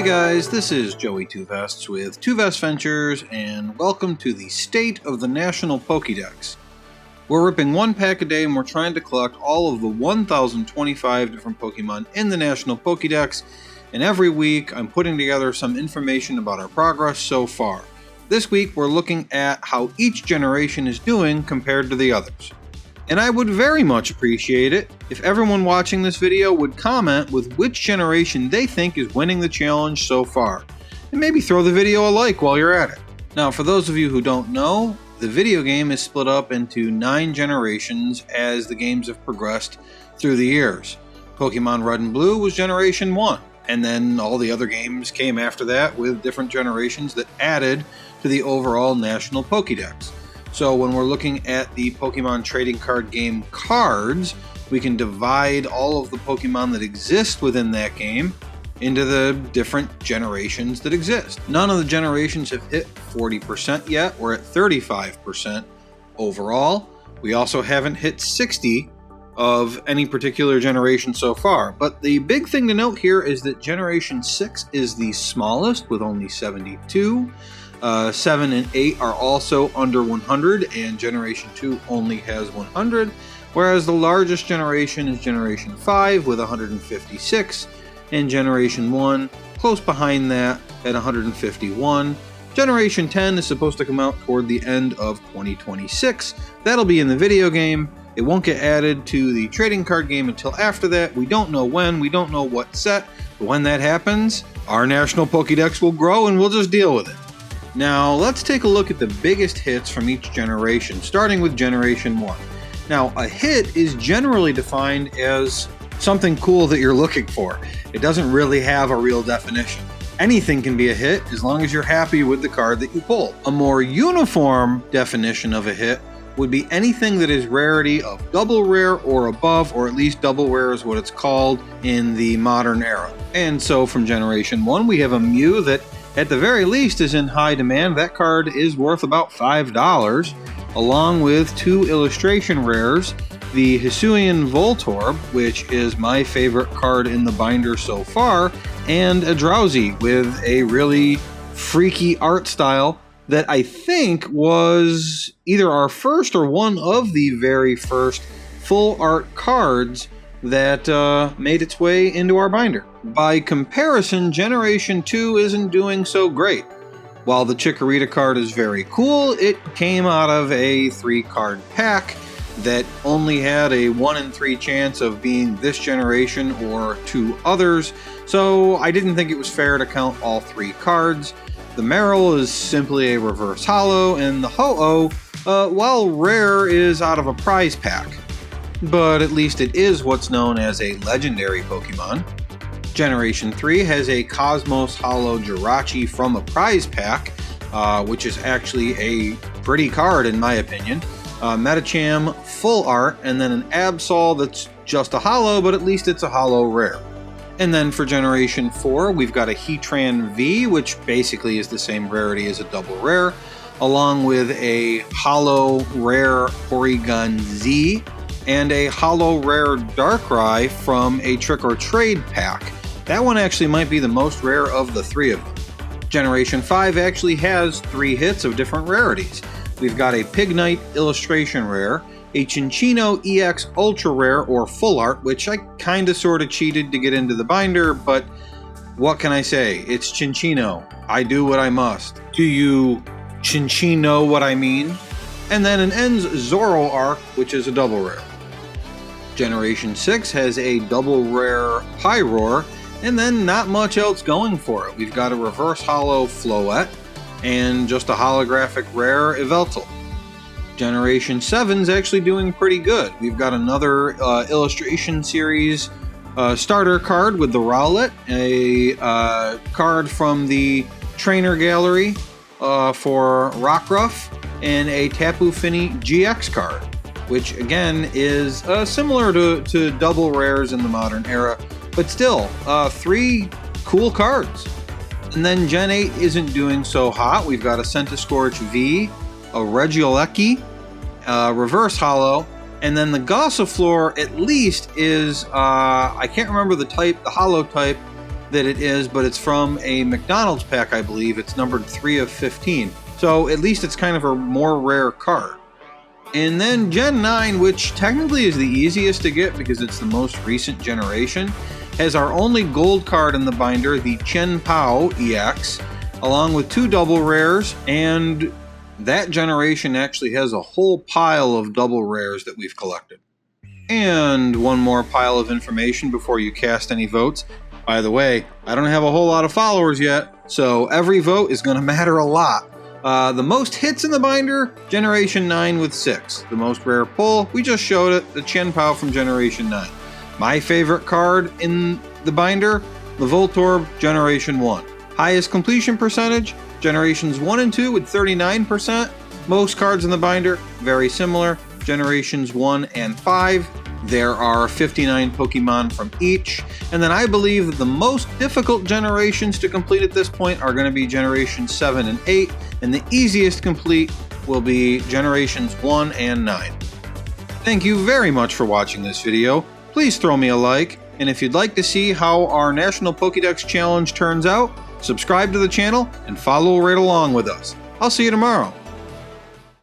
Hey guys, this is Joey Two Vests with Two Vest Ventures, and welcome to the State of the National Pokédex. We're ripping one pack a day and we're trying to collect all of the 1,025 different Pokemon in the National Pokédex, and every week I'm putting together some information about our progress so far. This week we're looking at how each generation is doing compared to the others. And I would very much appreciate it if everyone watching this video would comment with which generation they think is winning the challenge so far, and maybe throw the video a like while you're at it. Now, for those of you who don't know, the video game is split up into 9 generations as the games have progressed through the years. Pokemon Red and Blue was Generation 1, and then all the other games came after that with different generations that added to the overall National Pokédex. So when we're looking at the Pokemon trading card game cards, we can divide all of the Pokemon that exist within that game into the different generations that exist. None of the generations have hit 40% yet. We're at 35% overall. We also haven't hit 60 of any particular generation so far. But the big thing to note here is that Generation 6 is the smallest with only 72. 7 and 8 are also under 100, and Generation 2 only has 100, whereas the largest generation is Generation 5 with 156, and Generation 1 close behind that at 151. Generation 10 is supposed to come out toward the end of 2026. That'll be in the video game. It won't get added to the trading card game until after that. We don't know when, we don't know what set, but when that happens, our National Pokédex will grow and we'll just deal with it. Now, let's take a look at the biggest hits from each generation, starting with Generation 1. Now, a hit is generally defined as something cool that you're looking for. It doesn't really have a real definition. Anything can be a hit as long as you're happy with the card that you pull. A more uniform definition of a hit would be anything that is rarity of double rare or above, or at least double rare is what it's called in the modern era. And so from Generation 1, we have a Mew that at the very least is in high demand. That card is worth about $5, along with 2 illustration rares, the Hisuian Voltorb, which is my favorite card in the binder so far, and a Drowsy with a really freaky art style that I think was either our first or one of the very first full art cards that made its way into our binder. By comparison, Generation 2 isn't doing so great. While the Chikorita card is very cool, it came out of a 3-card pack that only had a 1 in 3 chance of being this generation or 2 others, so I didn't think it was fair to count all 3 cards. The Marill is simply a reverse holo, and the Ho-Oh, while rare, is out of a prize pack. But at least it is what's known as a legendary Pokemon. Generation 3 has a Cosmos Holo Jirachi from a prize pack, which is actually a pretty card in my opinion. Medicham full art, and then an Absol that's just a holo, but at least it's a holo rare. And then for Generation 4, we've got a Heatran V, which basically is the same rarity as a double rare, along with a holo rare Porygon Z, and a holo rare Darkrai from a Trick or Trade pack. That one actually might be the most rare of the 3 of them. Generation 5 actually has 3 hits of different rarities. We've got a Pignite illustration rare, a Cinccino EX ultra rare or full art, which I kinda sorta cheated to get into the binder, but what can I say? It's Cinccino. I do what I must. Do you Cinccino what I mean? And then an Ends Zoroark, which is a double rare. Generation 6 has a double rare Pyroar, and then not much else going for it. We've got a reverse holo Floette, and just a holographic rare Yveltal. Generation 7's actually doing pretty good. We've got another illustration series starter card with the Rowlet, a card from the Trainer Gallery for Rockruff, and a Tapu Fini GX card, which again is similar to double rares in the modern era, but still 3 cool cards. And then Gen 8 isn't doing so hot. We've got a Centiskorch V, a Regieleki, reverse holo, and then the Gossifleur at least is, I can't remember the type, the holo type, that it is, but it's from a McDonald's pack, I believe. It's numbered 3 of 15. So at least it's kind of a more rare card. And then Gen 9, which technically is the easiest to get because it's the most recent generation, has our only gold card in the binder, the Chen Pao EX, along with 2 double rares, and that generation actually has a whole pile of double rares that we've collected. And one more pile of information before you cast any votes. By the way, I don't have a whole lot of followers yet, so every vote is going to matter a lot. The most hits in the binder, Generation 9 with 6. The most rare pull, we just showed it, the Chen Pao from Generation 9. My favorite card in the binder, the Voltorb Generation 1. Highest completion percentage, Generations 1 and 2 with 39%. Most cards in the binder, very similar, Generations 1 and 5. There are 59 Pokemon from each. And then I believe that the most difficult generations to complete at this point are going to be Generations 7 and 8. And the easiest complete will be Generations 1 and 9. Thank you very much for watching this video. Please throw me a like. And if you'd like to see how our National Pokédex Challenge turns out, subscribe to the channel and follow right along with us. I'll see you tomorrow.